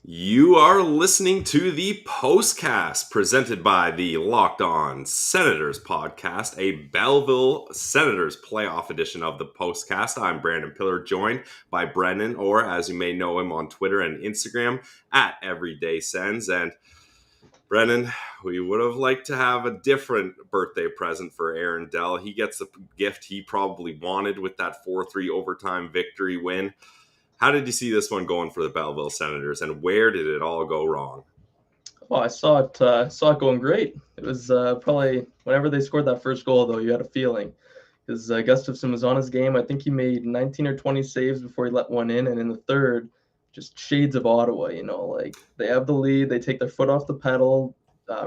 You are listening to the Postcast presented by the Locked On Senators podcast, a Belleville Senators playoff edition of the Postcast. I'm Brandon Pillar, joined by Brennan, or as you may know him on Twitter and Instagram, at Everyday Sens. And Brennan, we would have liked to have a different birthday present for Aaron Dell. He gets the gift he probably wanted with that 4-3 overtime victory win. How did you see this one going for the Belleville Senators, and where did it all go wrong? Well, I saw it going great. It was probably whenever they scored that first goal, though, you had a feeling because Gustafsson was on his game. I think he made 19 or 20 saves before he let one in, and in the third, just shades of Ottawa. Like they have the lead, they take their foot off the pedal.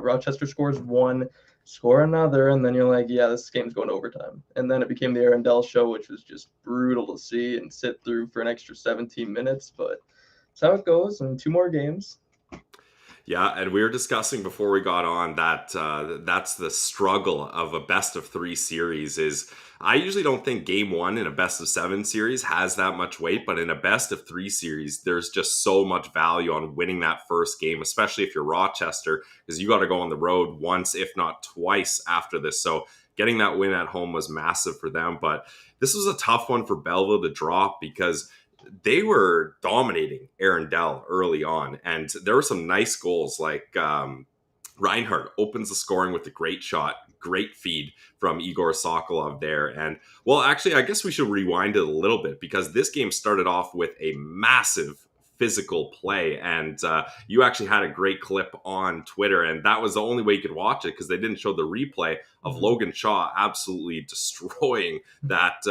Rochester scores one, score another, and then you're like, yeah, this game's going to overtime. And then it became the Aaron Dell show, which was just brutal to see and sit through for an extra 17 minutes. But that's how it goes in two more games. Yeah, and we were discussing before we got on that that's the struggle of a best of 3 series. Is I usually don't think game 1 in a best of 7 series has that much weight, but in a best of 3 series, there's just so much value on winning that first game, especially if you're Rochester, because you got to go on the road once, if not twice, after this. So getting that win at home was massive for them, but this was a tough one for Belleville to drop because they were dominating Aaron Dell early on, and there were some nice goals. Like Reinhardt opens the scoring with a great shot, great feed from Igor Sokolov there. And well, actually, I guess we should rewind it a little bit because this game started off with a massive physical play, and you actually had a great clip on Twitter, and that was the only way you could watch it because they didn't show the replay of Logan Shaw absolutely destroying that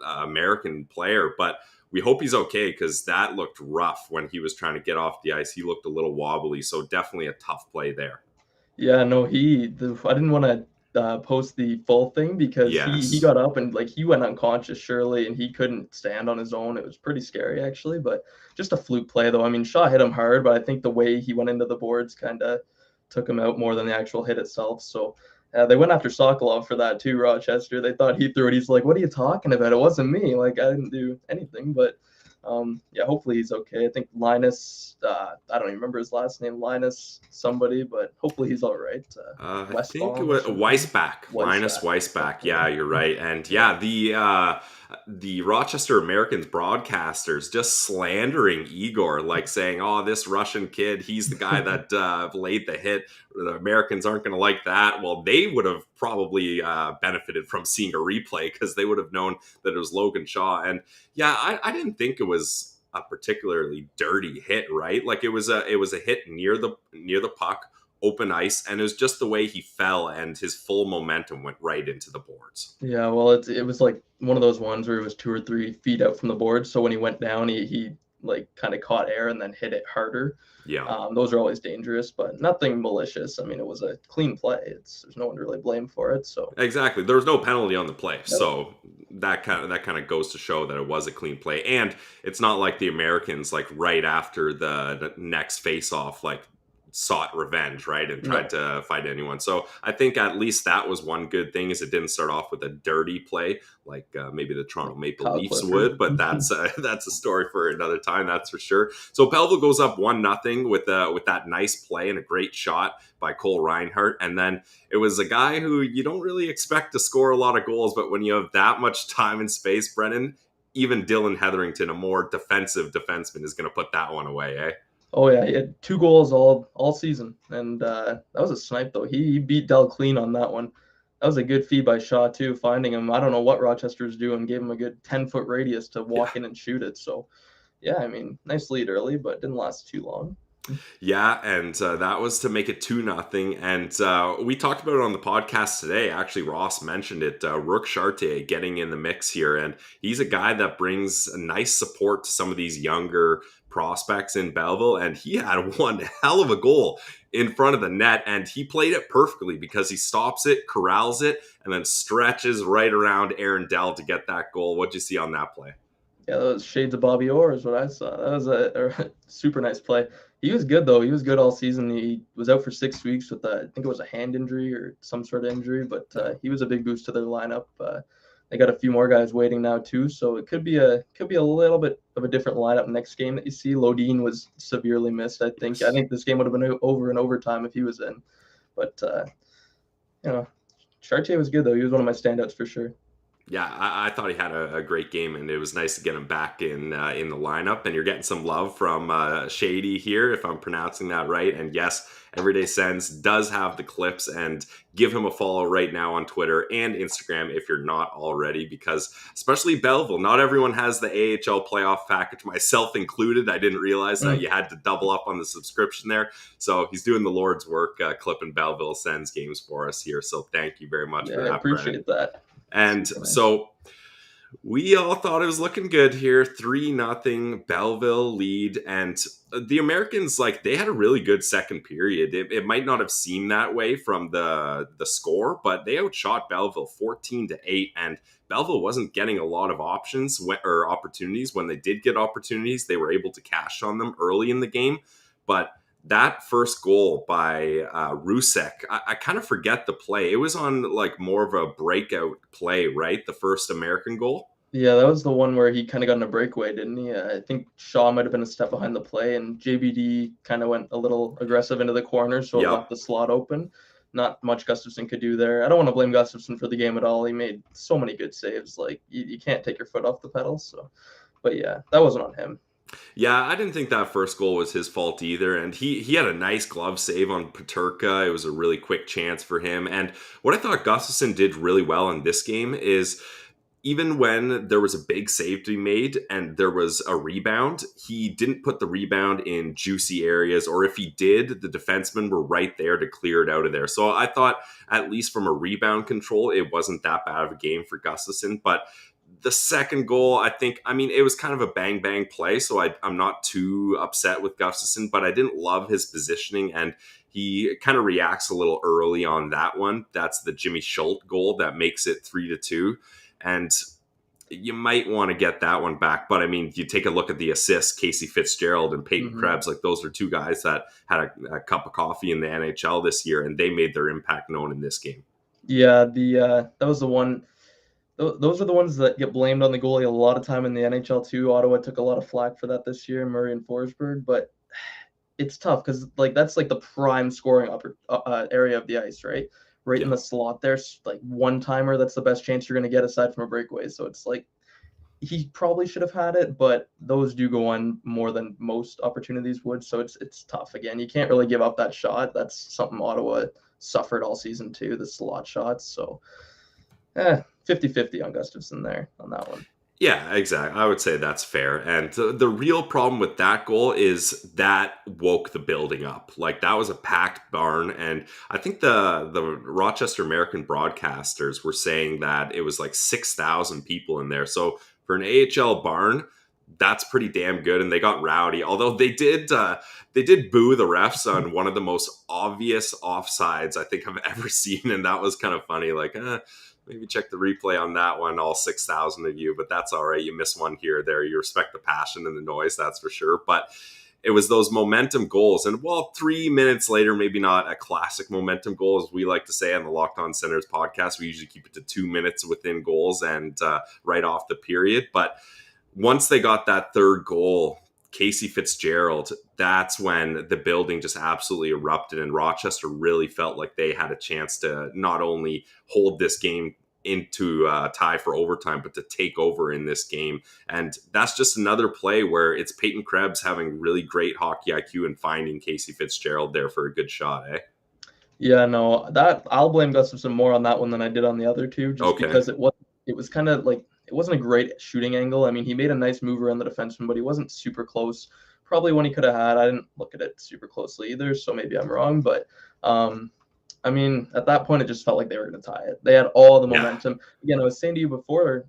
American player. But we hope he's okay because that looked rough when he was trying to get off the ice. He looked a little wobbly, so definitely a tough play there. Yeah, no, I didn't want to post the full thing because he Yes. got up and like he went unconscious surely and he couldn't stand on his own. It was pretty scary actually, but just a fluke play though. I mean, Shaw hit him hard, but I think the way he went into the boards kind of took him out more than the actual hit itself. So they went after Sokolov for that too, Rochester. They thought he threw it. He's like, "What are you talking about? It wasn't me. Like I didn't do anything." But yeah, hopefully he's okay. I think Linus, I don't even remember his last name, Linus somebody, but hopefully he's all right. I think it Westbaum or was something. Linus Weisbach. Weisbach. Yeah, you're right. And yeah, the Rochester Americans broadcasters just slandering Igor, like saying, "Oh, this Russian kid, he's the guy that laid the hit. The Americans aren't going to like that." Well, they would have probably benefited from seeing a replay because they would have known that it was Logan Shaw. And yeah, I didn't think it was a particularly dirty hit, right? Like it was a hit near the puck, open ice, and it was just the way he fell and his full momentum went right into the boards. Yeah, well, it was like one of those ones where it was 2 or 3 feet out from the board. So when he went down, he like kind of caught air and then hit it harder. Yeah. Those are always dangerous, but nothing malicious. I mean, it was a clean play. There's no one to really blame for it. So Exactly. There was no penalty on the play, no. so that kind of goes to show that it was a clean play. And it's not like the Americans, like right after the next face-off, like sought revenge, right, and tried No. to fight anyone. So I think at least that was one good thing, is it didn't start off with a dirty play like maybe the Toronto Maple Kyle Leafs Clifford. would, but that's that's a story for another time, that's for sure. So Belleville goes up 1-0 with that nice play and a great shot by Cole Reinhardt, and then it was a guy who you don't really expect to score a lot of goals, but when you have that much time and space, Brennan, even Dylan Hetherington, a more defensive defenseman, is going to put that one away, eh? Oh yeah, he had 2 goals all season, and that was a snipe though. He beat Dell clean on that one. That was a good feed by Shaw too, finding him. I don't know what Rochester's doing, gave him a good 10-foot radius to Yeah. walk in and shoot it. So yeah, I mean, nice lead early, but didn't last too long. Yeah, and that was to make it 2-0. And we talked about it on the podcast today. Actually, Ross mentioned it. Rook Chartier getting in the mix here, and he's a guy that brings a nice support to some of these younger prospects in Belleville. And he had one hell of a goal in front of the net, and he played it perfectly because he stops it, corrals it, and then stretches right around Aaron Dell to get that goal. What'd you see on that play? Yeah, that was shades of Bobby Orr is what I saw. That was a super nice play. He was good though. He was good all season. He was out for 6 weeks with I think it was a hand injury or some sort of injury, but he was a big boost to their lineup. they got a few more guys waiting now too, so it could be a little bit of a different lineup next game that you see. Lodin was severely missed, I think. I Yes. think this game would have been over in overtime if he was in. But you know, Chartier was good though. He was one of my standouts for sure. Yeah, I thought he had a great game, and it was nice to get him back in the lineup. And you're getting some love from Shady here, if I'm pronouncing that right. And yes, Everyday Sens does have the clips, and give him a follow right now on Twitter and Instagram if you're not already, because especially Belleville, not everyone has the AHL playoff package, myself included. I didn't realize that you had to double up on the subscription there. So he's doing the Lord's work, clipping Belleville Sens games for us here. So thank you very much Yeah, for I that, Brennan. appreciate that. And Nice. so we all thought it was looking good here. 3-0 Belleville lead. And the Americans, like, they had a really good second period. It might not have seemed that way from the score, but they outshot Belleville 14-8. And Belleville wasn't getting a lot of or opportunities. When they did get opportunities, they were able to cash on them early in the game. But that first goal by Rusek, I kind of forget the play. It was on like more of a breakout play, right? The first American goal. Yeah, that was the one where he kind of got in a breakaway, didn't he? I think Shaw might have been a step behind the play, and JBD kind of went a little aggressive into the corner, so it left Yep. the slot open. Not much Gustafsson could do there. I don't want to blame Gustafsson for the game at all. He made so many good saves. Like you can't take your foot off the pedal. So, but yeah, that wasn't on him. Yeah, I didn't think that first goal was his fault either. And he had a nice glove save on Paterka. It was a really quick chance for him. And what I thought Gustafsson did really well in this game is even when there was a big save to be made and there was a rebound, he didn't put the rebound in juicy areas. Or if he did, the defensemen were right there to clear it out of there. So I thought, at least from a rebound control, it wasn't that bad of a game for Gustafsson. But the second goal, I mean, it was kind of a bang play, so I'm not too upset with Gustafsson, but I didn't love his positioning, and he kind of reacts a little early on that one. That's the Jimmy Schultz goal that makes it 3-2, and you might want to get that one back. But I mean, you take a look at the assists, Casey Fitzgerald and Peyton Krebs, like those are two guys that had a cup of coffee in the NHL this year, and they made their impact known in this game. Yeah, that was the one. Those are the ones that get blamed on the goalie a lot of time in the NHL too. Ottawa took a lot of flack for that this year, Murray and Forsberg, but it's tough because like that's like the prime scoring area of the ice, right? Right in Yeah. the slot there's like one timer. That's the best chance you're going to get aside from a breakaway. So it's like he probably should have had it, but those do go on more than most opportunities would. So it's tough. Again, you can't really give up that shot. That's something Ottawa suffered all season too, the slot shots. So 50-50 on Gustafsson there on that one. Yeah, exactly. I would say that's fair. And the real problem with that goal is that woke the building up. Like, that was a packed barn. And I think the Rochester American broadcasters were saying that it was like 6,000 people in there. So for an AHL barn, that's pretty damn good. And they got rowdy. Although they did boo the refs on one of the most obvious offsides I think I've ever seen. And that was kind of funny. Like, maybe check the replay on that one, all 6,000 of you, but that's all right. You miss one here or there. You respect the passion and the noise, that's for sure. But it was those momentum goals. And 3 minutes later, maybe not a classic momentum goal, as we like to say on the Locked On Senators podcast. We usually keep it to 2 minutes within goals and right off the period. But once they got that third goal, Casey Fitzgerald, that's when the building just absolutely erupted, and Rochester really felt like they had a chance to not only hold this game into tie for overtime, but to take over in this game. And that's just another play where it's Peyton Krebs having really great hockey IQ and finding Casey Fitzgerald there for a good shot, eh? Yeah, no, that I'll blame Gustafsson more on that one than I did on the other two, just Okay. because it was kind of like it wasn't a great shooting angle. I mean, he made a nice move around the defenseman, but he wasn't super close. Probably one he could have had. I didn't look at it super closely either, so maybe I'm wrong. But I mean, at that point, it just felt like they were going to tie it. They had all the Yeah. momentum. Again, I was saying to you before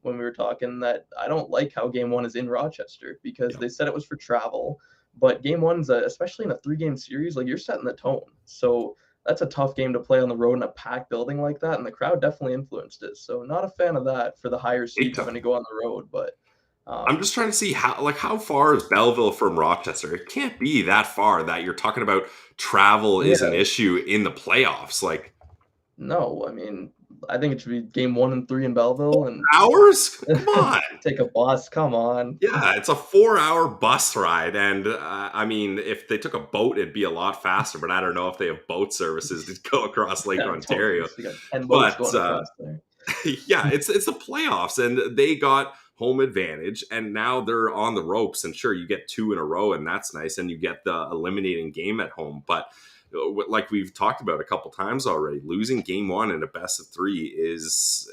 when we were talking that I don't like how Game 1 is in Rochester because they said it was for travel. But Game 1's, especially in a 3-game series, like you're setting the tone. So that's a tough game to play on the road in a packed building like that, and the crowd definitely influenced it. So not a fan of that for the higher Big seeds time. when you go on the road. But I'm just trying to see how far is Belleville from Rochester? It can't be that far that you're talking about travel is an yeah, issue in the playoffs. Like, no, I mean I think it should be game 1 and 3 in Belleville and Hours? Come on. take a bus. Come on. Yeah, it's a 4-hour bus ride. And I mean, if they took a boat, it'd be a lot faster. But I don't know if they have boat services to go across Lake Yeah, totally. Ontario. So you got 10 boats But going across there. yeah, it's the playoffs, and they got home advantage, and now they're on the ropes. And sure, you get 2 in a row, and that's nice, and you get the eliminating game at home. But like we've talked about a couple times already, losing game 1 in a best of 3 is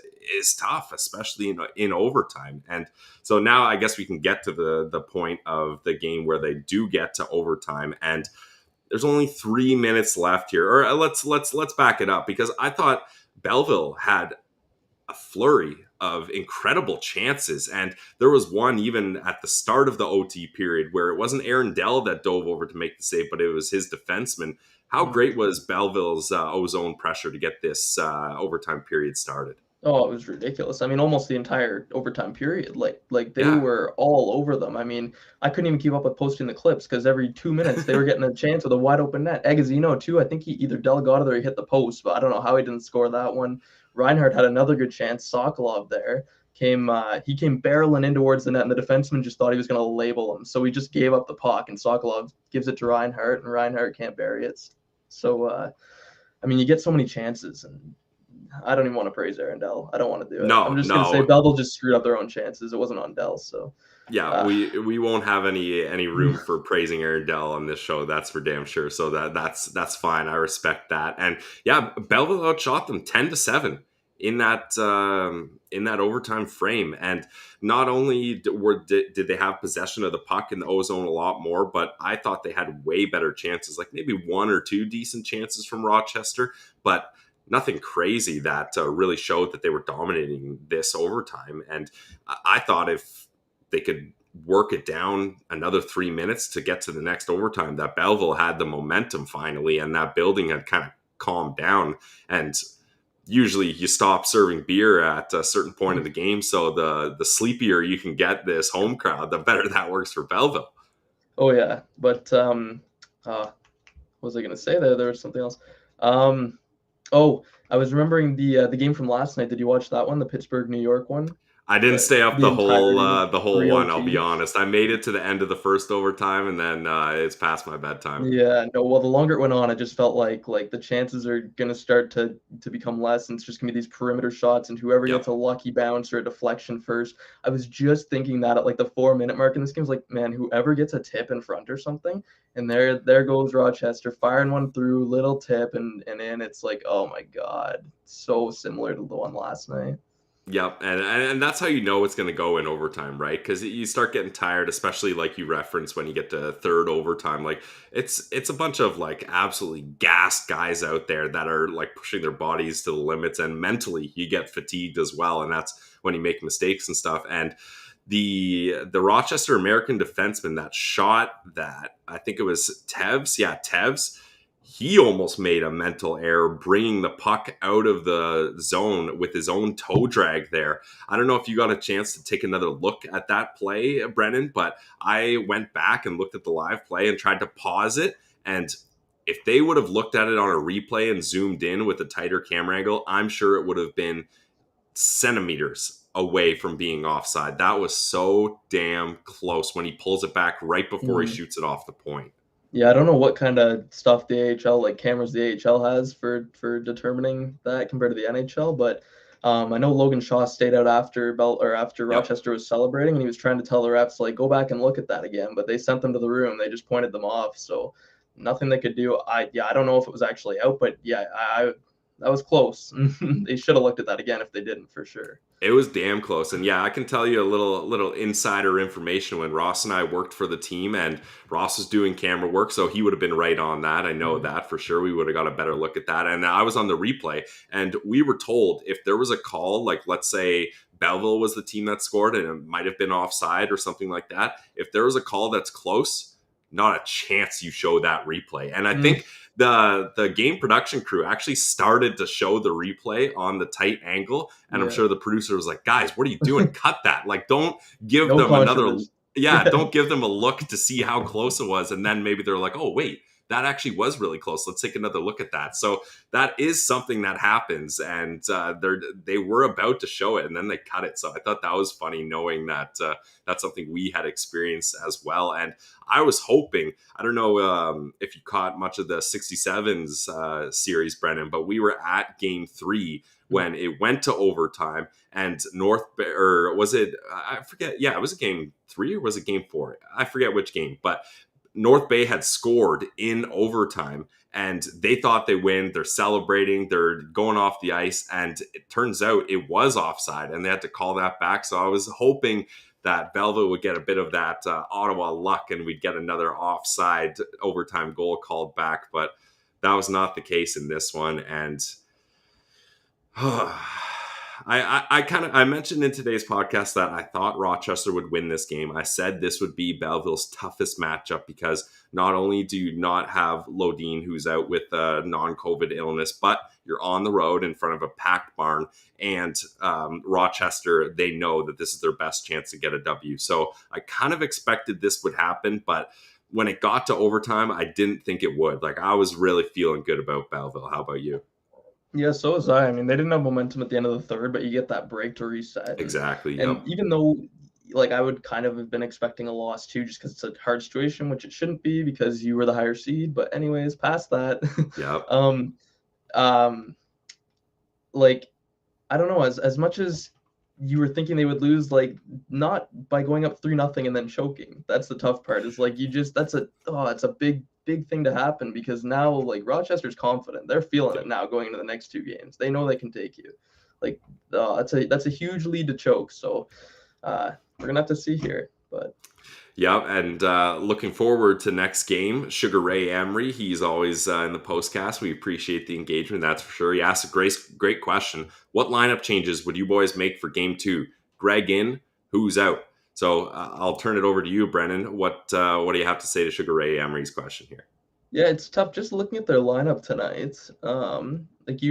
tough, especially in overtime. And so now I guess we can get to the point of the game where they do get to overtime, and there's only 3 minutes left here. Or let's back it up, because I thought Belleville had a flurry of incredible chances. And there was one even at the start of the OT period where it wasn't Aaron Dell that dove over to make the save, but it was his defenseman. How great was Belleville's ozone pressure to get this overtime period started? Oh, it was ridiculous. I mean, almost the entire overtime period. Like they Yeah. were all over them. I mean, I couldn't even keep up with posting the clips because every 2 minutes they were getting a chance with a wide open net. Egazino too. I think he either Delgado or he hit the post, but I don't know how he didn't score that one. Reinhardt had another good chance. Sokolov there came. He came barreling in towards the net, and the defenseman just thought he was going to label him, so he just gave up the puck, and Sokolov gives it to Reinhardt, and Reinhardt can't bury it. So, I mean, you get so many chances, and I don't even want to praise Aaron Dell. I don't want to do it. No, I'm just going to say Belleville just screwed up their own chances. It wasn't on Dell, so. Yeah, we won't have any room for praising Aaron Dell on this show. That's for damn sure. So that's fine. I respect that. And yeah, Belleville outshot them 10-7 in that overtime frame. And not only did they have possession of the puck in the ozone a lot more, but I thought they had way better chances, like maybe 1 or 2 decent chances from Rochester, but nothing crazy that really showed that they were dominating this overtime. And I thought if they could work it down another 3 minutes to get to the next overtime, that Belleville had the momentum finally, and that building had kind of calmed down. And usually you stop serving beer at a certain point of the game, so the sleepier you can get this home crowd, the better that works for Belleville. Oh yeah, but what was I going to say there? There was something else. Oh, I was remembering the game from last night. Did you watch that one, the Pittsburgh New York one? I didn't stay up the whole one. I'll be OT. honest. I made it to the end of the first overtime, and then it's past my bedtime. Yeah, no. Well, the longer it went on, it just felt like the chances are gonna start to become less, and it's just gonna be these perimeter shots, and whoever Yep. gets a lucky bounce or a deflection first. I was just thinking that at like the 4 minute mark in this game, was like, man, whoever gets a tip in front or something, and there goes Rochester firing one through, little tip, and in. It's like, oh my god, so similar to the one last night. Yep, and that's how you know it's going to go in overtime, right? Because you start getting tired, especially like you referenced when you get to third overtime. Like it's a bunch of like absolutely gassed guys out there that are like pushing their bodies to the limits, and mentally you get fatigued as well, and that's when you make mistakes and stuff. And the Rochester American defenseman that shot that, I think it was Tevz, yeah, Tevz. He almost made a mental error bringing the puck out of the zone with his own toe drag there. I don't know if you got a chance to take another look at that play, Brennan, but I went back and looked at the live play and tried to pause it. And if they would have looked at it on a replay and zoomed in with a tighter camera angle, I'm sure it would have been centimeters away from being offside. That was so damn close when he pulls it back right before he shoots it off the point. Yeah, I don't know what kind of stuff the AHL, like cameras the AHL has for determining that compared to the NHL, but I know Logan Shaw stayed out after Rochester was celebrating, and he was trying to tell the refs like go back and look at that again, but they sent them to the room. They just pointed them off, so nothing they could do. I don't know if it was actually out, but yeah, that was close. They should have looked at that again if they didn't, for sure. It was damn close. And yeah, I can tell you a little insider information. When Ross and I worked for the team, and Ross was doing camera work, so he would have been right on that. I know that for sure. We would have got a better look at that. And I was on the replay, and we were told if there was a call, like let's say Belleville was the team that scored and it might have been offside or something like that, if there was a call that's close, not a chance you show that replay. And I think the game production crew actually started to show the replay on the tight angle, and I'm sure the producer was like, guys, what are you doing? Cut that. Like, don't give them another don't give them a look to see how close it was, and then maybe they're like, oh wait, that actually was really close. Let's take another look at that. So that is something that happens, and they were about to show it, and then they cut it. So I thought that was funny, knowing that that's something we had experienced as well. And I was hoping, I don't know if you caught much of the 67s series, Brennan, but we were at game 3 when it went to overtime, and or was it, I forget, yeah, it was a game 3 or was it game 4? I forget which game, but North Bay had scored in overtime, and they thought they win. They're celebrating, they're going off the ice, and it turns out it was offside, and they had to call that back. So I was hoping that Belleville would get a bit of that Ottawa luck, and we'd get another offside overtime goal called back, but that was not the case in this one. And I mentioned in today's podcast that I thought Rochester would win this game. I said this would be Belleville's toughest matchup because not only do you not have Lodine, who's out with a non-COVID illness, but you're on the road in front of a packed barn, and Rochester, they know that this is their best chance to get a W. So I kind of expected this would happen, but when it got to overtime, I didn't think it would. Like, I was really feeling good about Belleville. How about you? Yeah, so was I. I mean, they didn't have momentum at the end of the third, but you get that break to reset. Exactly. And Yep. even though, like, I would kind of have been expecting a loss too, just because it's a hard situation, which it shouldn't be because you were the higher seed. But anyways, past that, Yep. um, like, I don't know, as much as you were thinking they would lose, like, not by going up 3-0 and then choking. That's the tough part. Is like it's a big thing to happen, because now, like, Rochester's confident. They're feeling it now going into the next 2 games. They know they can take you. Like, that's a huge lead to choke. So we're gonna have to see here, but. Yeah, and looking forward to next game. Sugar Ray Amory, he's always in the postcast. We appreciate the engagement, that's for sure. He asked a great question. What lineup changes would you boys make for game 2? Greg in, who's out? So I'll turn it over to you, Brennan. What do you have to say to Sugar Ray Amory's question here? Yeah, it's tough just looking at their lineup tonight. Like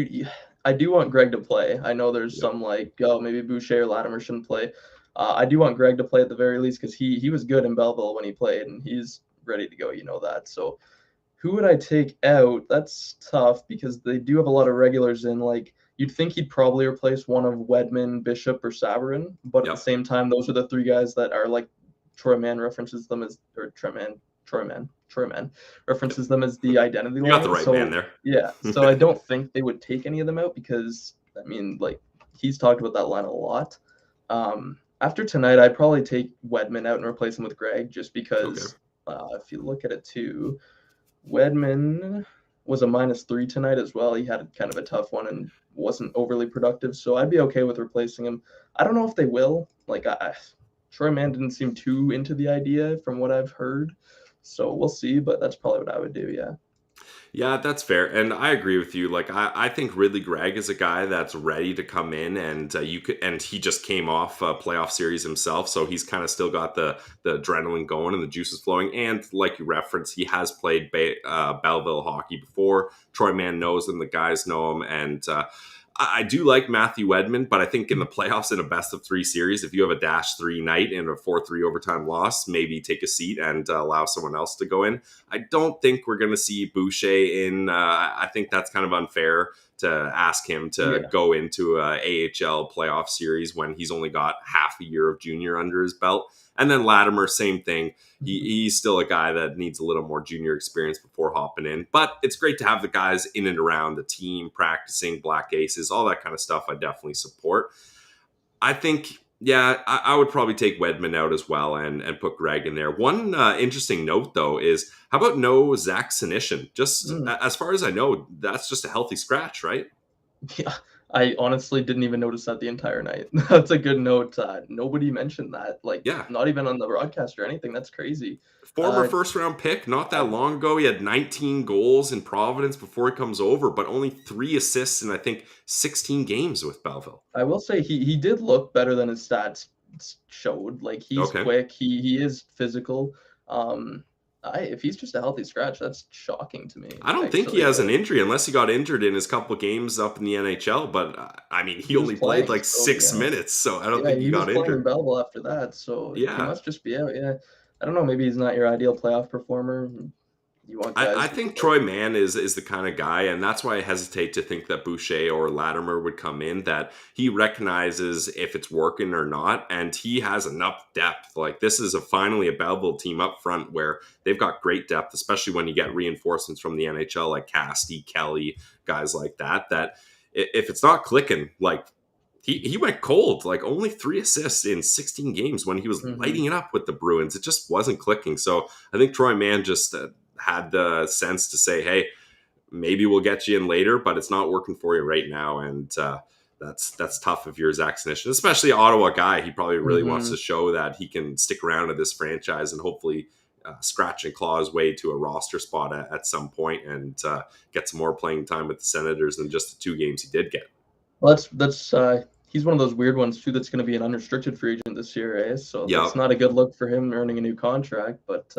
I do want Greg to play. I know there's some like, oh, maybe Boucher or Latimer shouldn't play. I do want Greg to play at the very least, because he was good in Belleville when he played, and he's ready to go. You know that. So who would I take out? That's tough because they do have a lot of regulars in. Like, you'd think he'd probably replace one of Wedman, Bishop, or Savarin, but at the same time, those are the 3 guys that are, like, Troy Mann references them as, or Troy Mann references them as the identity line. You got the right man there. Yeah, so I don't think they would take any of them out, because, I mean, like, he's talked about that line a lot. After tonight, I'd probably take Wedman out and replace him with Greg, just because if you look at it too, Wedman was a -3 tonight as well. He had kind of a tough one and wasn't overly productive, so I'd be okay with replacing him. I don't know if they will. Like, Troy Mann didn't seem too into the idea from what I've heard, so we'll see, but that's probably what I would do, yeah. Yeah, that's fair, and I agree with you. Like, I think Ridley Gregg is a guy that's ready to come in, and and he just came off a playoff series himself, so he's kind of still got the adrenaline going and the juices flowing. And like you referenced, he has played Belleville hockey before. Troy Mann knows him, the guys know him, and I do like Matthew Wedman, but I think in the playoffs, in a best of 3 series, if you have a -3 night and a 4-3 overtime loss, maybe take a seat and allow someone else to go in. I don't think we're going to see Boucher in. I think that's kind of unfair to ask him to go into a AHL playoff series when he's only got half a year of junior under his belt. And then Latimer, same thing. He's still a guy that needs a little more junior experience before hopping in. But it's great to have the guys in and around the team, practicing, black aces, all that kind of stuff I definitely support. I think, I would probably take Wedman out as well and put Greg in there. One interesting note, though, is how about no Zach Sinishin? Just as far as I know, that's just a healthy scratch, right? Yeah, I honestly didn't even notice that the entire night. That's a good note. Nobody mentioned that. Like, not even on the broadcast or anything. That's crazy. Former first-round pick, not that long ago. He had 19 goals in Providence before he comes over, but only 3 assists in, I think, 16 games with Belleville. I will say he did look better than his stats showed. Like, he's quick. He is physical. If he's just a healthy scratch, that's shocking to me. I don't think he has an injury, unless he got injured in his couple of games up in the NHL. But I mean, he only played like 6 minutes, so I don't think he got injured. He was playing Belleville after that, so he must just be out. Yeah, I don't know. Maybe he's not your ideal playoff performer. You want I guys who think like, Troy Mann is the kind of guy, and that's why I hesitate to think that Boucher or Latimer would come in, that he recognizes if it's working or not, and he has enough depth. Like, this is finally a Belleville team up front where they've got great depth, especially when you get reinforcements from the NHL like Casty, Kelly, guys like that, that if it's not clicking, like, he went cold, like only 3 assists in 16 games when he was mhm. lighting it up with the Bruins. It just wasn't clicking. So I think Troy Mann just had the sense to say, hey, maybe we'll get you in later, but it's not working for you right now. And that's tough if you're Zach Senyshyn, especially Ottawa guy. He probably really wants to Mhm. show that he can stick around at this franchise and hopefully scratch and claw his way to a roster spot at some point and get some more playing time with the Senators than just the 2 games he did get. Well, that's he's one of those weird ones too that's going to be an unrestricted free agent this year, eh? So that's Yep. not a good look for him earning a new contract. But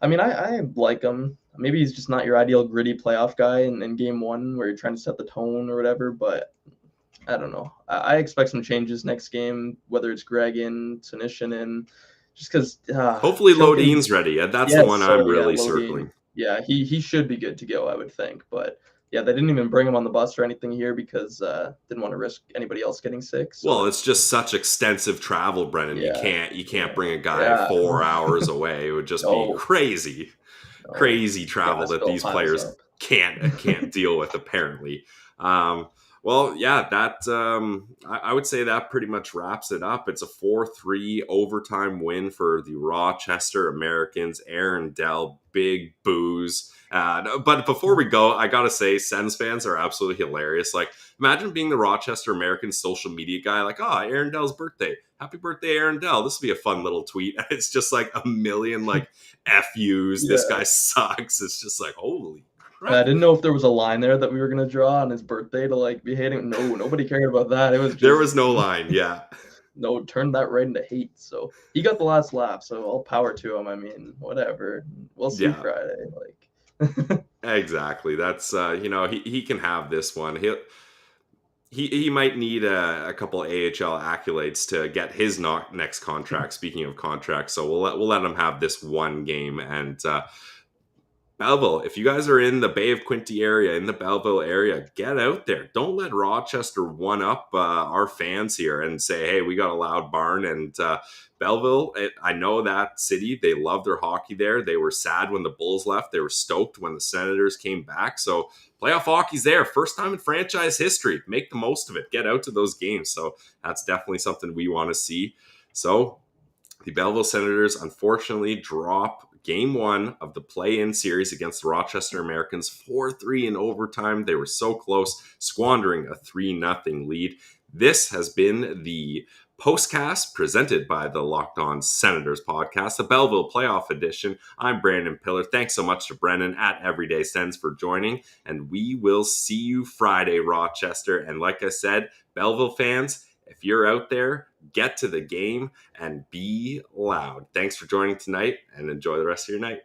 I mean, I like him. Maybe he's just not your ideal gritty playoff guy in game one where you're trying to set the tone or whatever. But I don't know. I expect some changes next game, whether it's Greg in, Senyshyn in, just because Hopefully choking. Lodine's ready. That's the one Yes, I'm oh yeah, really Lodine. circling. Yeah, he should be good to go, I would think. But yeah, they didn't even bring him on the bus or anything here because didn't want to risk anybody else getting sick. So Well, it's it's just such extensive travel, Brennan. You yeah, can't you can't yeah, bring a guy yeah. 4 hours away. It would just be No, crazy, no, crazy travel gas that bill these piles players up. can't deal with. Apparently, um, well, yeah, that I would say that pretty much wraps it up. It's a 4-3 overtime win for the Rochester Americans. Aaron Dell, big booze. But before we go, I gotta say, Sens fans are absolutely hilarious. Like, imagine being the Rochester Americans social media guy, like, oh, Aaron Dell's birthday. Happy birthday, Aaron Dell. This will be a fun little tweet. And it's just like a million like FUs. This Yeah. guy sucks. It's just like, holy I crap. didn't know if there was a line there that we were gonna draw on his birthday to like be hating. No, nobody cared about that. It was There just was no line. Yeah. no, turn that right into hate. So he got the last laugh. So all power to him. I mean, whatever. We'll see Yeah. Friday. Like, Exactly. That's he can have this one. He might need a couple AHL accolades to get his next contract. Speaking of contracts, so we'll let him have this one game. And Belleville, if you guys are in the Bay of Quinte area, in the Belleville area, get out there. Don't let Rochester one up our fans here and say, hey, we got a loud barn. And Belleville, I know that city. They love their hockey there. They were sad when the Bulls left. They were stoked when the Senators came back. So playoff hockey's there. First time in franchise history. Make the most of it. Get out to those games. So that's definitely something we want to see. So the Belleville Senators unfortunately drop game one of the play-in series against the Rochester Americans 4-3 in overtime. They were so close, squandering a 3-0 lead. This has been the Postcast presented by the Locked On Senators podcast, the Belleville Playoff Edition. I'm Brandon Pillar. Thanks so much to Brennan at Everyday Sens for joining, and we will see you Friday, Rochester. And like I said, Belleville fans, if you're out there, get to the game and be loud. Thanks for joining tonight and enjoy the rest of your night.